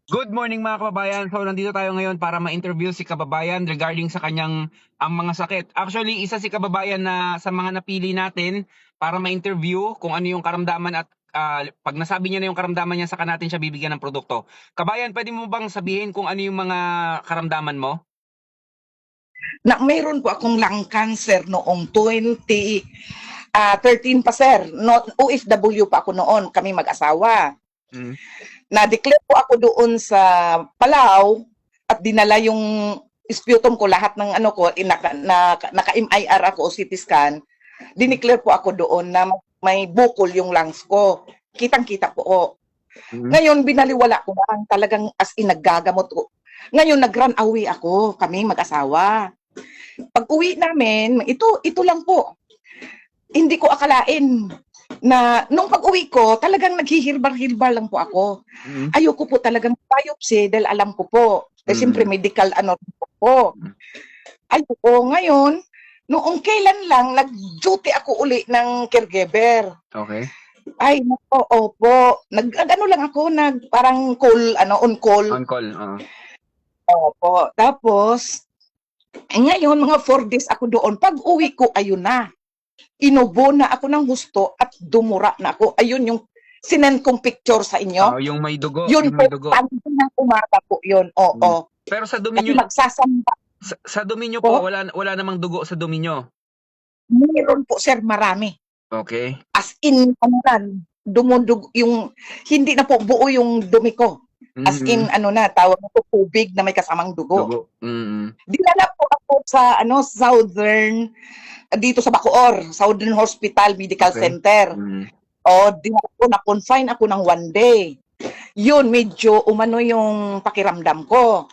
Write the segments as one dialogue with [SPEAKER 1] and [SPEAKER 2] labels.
[SPEAKER 1] Good morning mga kababayan. So nandito tayo ngayon para ma-interview si kababayan regarding sa kanyang ang mga sakit. Actually, isa si kababayan na sa mga napili natin para ma-interview kung ano yung karamdaman at pag nasabi niya na yung karamdaman niya saka natin siya bibigyan ng produkto. Kabayan, pwede mo bang sabihin kung ano yung mga karamdaman mo?
[SPEAKER 2] Na mayroon po akong lung cancer noong 2013 pa sir. No, OFW pa ako noon, kami mag-asawa.
[SPEAKER 1] Mm.
[SPEAKER 2] Na-declare po ako doon sa Palau at dinala yung sputum ko, lahat ng ano ko, naka-MIR ako o CT scan. Dineclare po ako doon na may bukol yung lungs ko. Kitang-kita po.
[SPEAKER 1] Mm.
[SPEAKER 2] Ngayon, binaliwala ko lang, talagang as in naggagamot ko. Ngayon, nag-run away ako, kami mag-asawa. Pag uwi namin, ito lang po. Hindi ko akalain na nung pag-uwi ko, talagang naghihirbar-hirbar lang po ako.
[SPEAKER 1] Mm.
[SPEAKER 2] Ayoko po talagang biopsy dahil alam ko po. Eh, siyempre medical ano po. Ayoko. Ngayon, noong kailan lang, nag-duty ako uli ng caregiver.
[SPEAKER 1] Okay.
[SPEAKER 2] Ay, nako, opo. Ano lang ako, parang call, on call.
[SPEAKER 1] On call.
[SPEAKER 2] Opo. Tapos, ngayon, mga 4 days ako doon. Pag uwi ko, ayun na. Inubo na ako ng gusto at dumura na ako. Ayun yung sinend kong picture sa inyo.
[SPEAKER 1] Yung may dugo.
[SPEAKER 2] Yun
[SPEAKER 1] Yung
[SPEAKER 2] po,
[SPEAKER 1] may dugo.
[SPEAKER 2] ng umaga po yun. Oo.
[SPEAKER 1] Pero sa dumi
[SPEAKER 2] Kasi
[SPEAKER 1] nyo,
[SPEAKER 2] magsasamba.
[SPEAKER 1] sa dumi nyo
[SPEAKER 2] Po?
[SPEAKER 1] po, wala namang dugo sa dumi nyo.
[SPEAKER 2] Meron po, sir, marami.
[SPEAKER 1] Okay.
[SPEAKER 2] As in, dumudug, yung, hindi na po buo yung dumi ko. As in, tawag ko tubig na may kasamang dugo.
[SPEAKER 1] Dugo. Mm-hmm.
[SPEAKER 2] Dinala po ako sa, Southern, dito sa Bacoor, Southern Hospital Medical Center. Dinala ko, na-confine ako ng 1 day. Yun, medyo umano yung pakiramdam ko.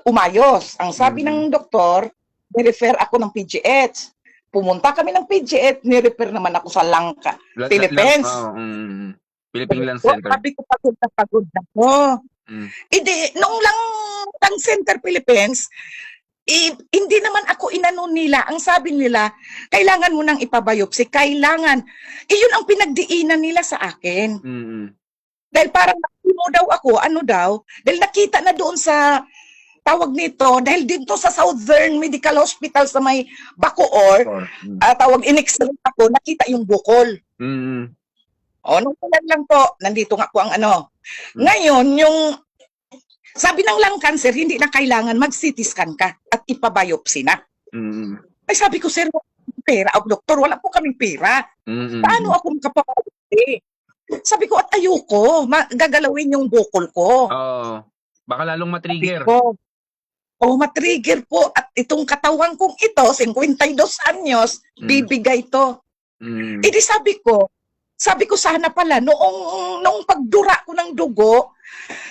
[SPEAKER 2] Umayos. Ang sabi ng doktor, ni-refer ako ng PGH. Pumunta kami ng PGH, ni-refer naman ako sa Langka, Philippines.
[SPEAKER 1] Philippine Lung Center.
[SPEAKER 2] Sabi ko, pagod na ako. Nung Lung Center Philippines, hindi naman ako inano nila. Ang sabi nila, kailangan mo nang ipabiopsy. Kailangan. Yun ang pinagdiinan nila sa akin. Dahil parang mo daw ako, dahil nakita na doon sa tawag nito, dahil dito sa Southern Medical Hospital sa may Bacoor, in-x-ray ako, nakita yung bukol. Nung lang po, nandito nga po ang Ngayon, yung sabi ng lung cancer, hindi na kailangan mag-CT scan ka at ipabiopsy na. Ay sabi ko, sir, pera, doktor, wala po kaming pera. Paano ako makapabiopsy? Sabi ko, at ayoko, gagalawin yung bukol ko.
[SPEAKER 1] Baka lalong matrigger.
[SPEAKER 2] Matrigger po. At itong katawan kong ito, 52 anyos, bibigay to. Di sabi ko sana pala, noong pagdura ko ng dugo,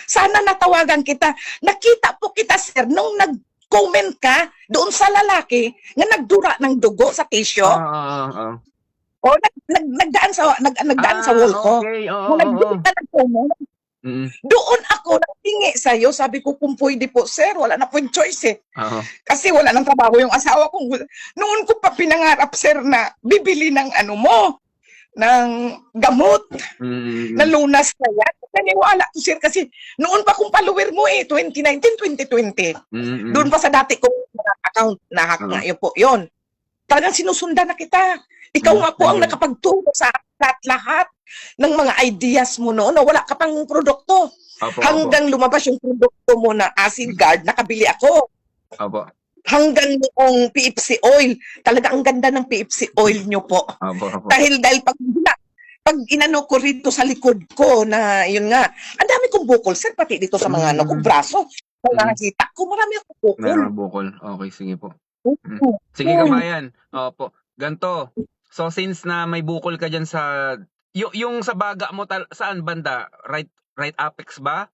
[SPEAKER 2] sana natawagan kita. Nakita po kita, sir, nung nag-comment ka doon sa lalaki na nagdura ng dugo sa tissue. Nagdaan sa wall ko.
[SPEAKER 1] Okay.
[SPEAKER 2] Nagdaan ka nag-comment. Doon ako nagtingi sa'yo, sabi ko kung pwede po, sir, wala na po yung choice Kasi wala nang trabaho yung asawa ko. Noon ko pa pinangarap, sir, na bibili ng ng gamot na lunas na yan. Naniwala ko, sir, kasi noon pa kung follower mo 2019, 2020. Doon pa sa dati kong account, na-hack nga yun po, yun. Talagang sinusundan na kita. Ikaw nga po ang nakapagturo sa lahat ng mga ideas mo noon na wala ka pang produkto. Hanggang lumabas yung produkto mo na Acid Guard, nakabili ako. Hanggang noong PFC oil. Talaga ang ganda ng PFC oil nyo po. Dahil pag inano ko rito sa likod ko na yun nga, ang dami kong bukol, sir, pati dito sa mga braso. Nakakita ko, marami akong bukol.
[SPEAKER 1] Meron bukol. Okay, sige po. Sige kabayan. Opo. Ganto. So since na may bukol ka dyan sa yung sa baga mo saan banda? Right apex ba?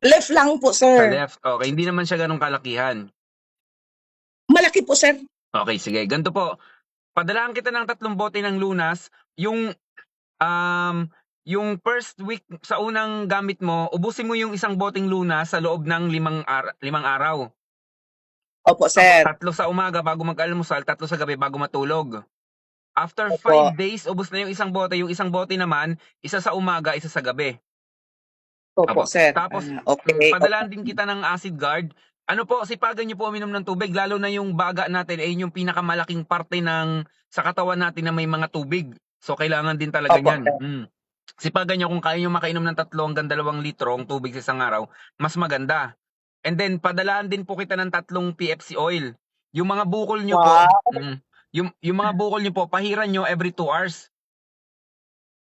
[SPEAKER 2] Left lang po, sir.
[SPEAKER 1] Sa left. Okay, hindi naman siya ganong kalakihan.
[SPEAKER 2] Malaki po, sir.
[SPEAKER 1] Okay, sige. Ganto po. Padalahan kita ng 3 bote ng lunas. Yung first week sa unang gamit mo, ubusin mo yung 1 boteng lunas sa loob ng 5 araw.
[SPEAKER 2] Opo, sir.
[SPEAKER 1] 3 sa umaga bago mag-almusal, 3 sa gabi bago matulog. After 5 days, ubos na yung 1 bote. Yung 1 bote naman, 1 sa umaga, 1 sa gabi.
[SPEAKER 2] Opo,
[SPEAKER 1] Opo.
[SPEAKER 2] sir.
[SPEAKER 1] Tapos,
[SPEAKER 2] Okay.
[SPEAKER 1] padalhan din kita ng acid guard. Ano po, sipagan niyo po uminom ng tubig, lalo na yung baga natin ay yung pinakamalaking parte ng sa katawan natin na may mga tubig. So, kailangan din talaga
[SPEAKER 2] Opo,
[SPEAKER 1] niyan.
[SPEAKER 2] sir.
[SPEAKER 1] Sipagan niyo kung kaya niyo makainom ng 3 hanggang 2 litro ang tubig sa isang araw, mas maganda. And then, padalhan din po kita ng 3 PFC oil. Yung mga bukol niyo po,
[SPEAKER 2] Wow.
[SPEAKER 1] yung mga bukol niyo po, pahiran niyo every 2 hours.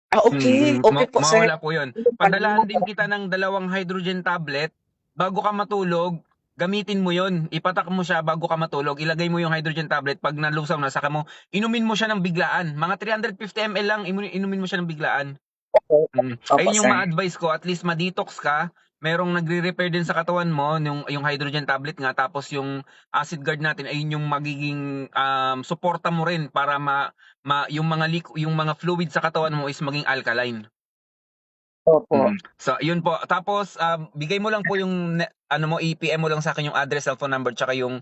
[SPEAKER 2] Okay. Okay po, sir.
[SPEAKER 1] Mawawala po yun. Padalhan din kita ng 2 hydrogen tablet. Bago ka matulog, gamitin mo yun. Ipatak mo siya bago ka matulog. Ilagay mo yung hydrogen tablet. Pag nalusaw na, saka mo, inumin mo siya ng biglaan. Mga 350 ml lang, inumin mo siya ng biglaan.
[SPEAKER 2] Opo,
[SPEAKER 1] Ayun yung
[SPEAKER 2] sir.
[SPEAKER 1] ma-advise ko, at least ma-detox ka. Merong nagre-repair din sa katawan mo, yung hydrogen tablet nga, tapos yung acid guard natin, ayun yung magiging suporta mo rin para yung mga fluid sa katawan mo is maging alkaline.
[SPEAKER 2] Opo.
[SPEAKER 1] So, yun po. Tapos, bigay mo lang po yung, i-PM mo lang sa akin yung address, cellphone number, tsaka yung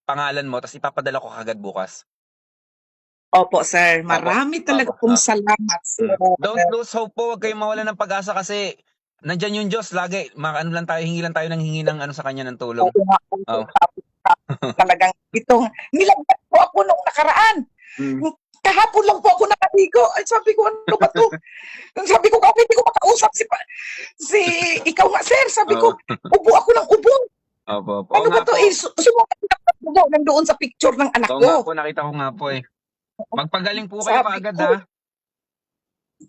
[SPEAKER 1] pangalan mo, tapos ipapadala ko kagad bukas.
[SPEAKER 2] Opo, sir. Marami talaga pong salamat, sir.
[SPEAKER 1] Don't lose hope po. Huwag kayong mawala ng pag-asa kasi nandyan yung Diyos lagi. Hingi lang tayo ng sa kanya ng tulong.
[SPEAKER 2] Talagang itong nilagyan po ako nung nakaraan. Kahapon lang po ako nakaligo. Ay, sabi ko, ano ba to? Sabi ko, kapit hindi ko makausap si ikaw nga, sir. Sabi ko, ubo ako ng ubo.
[SPEAKER 1] Opo.
[SPEAKER 2] Ano ba to? Sumukat na nandoon sa picture ng anak ko.
[SPEAKER 1] Oo, nakita ko nga po eh. Magpagaling po kayo kaagad, ha?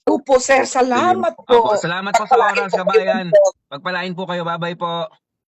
[SPEAKER 2] Opo, sir. Salamat po.
[SPEAKER 1] Salamat po sa oras, kabayan. Pagpalain po kayo. Bye-bye po.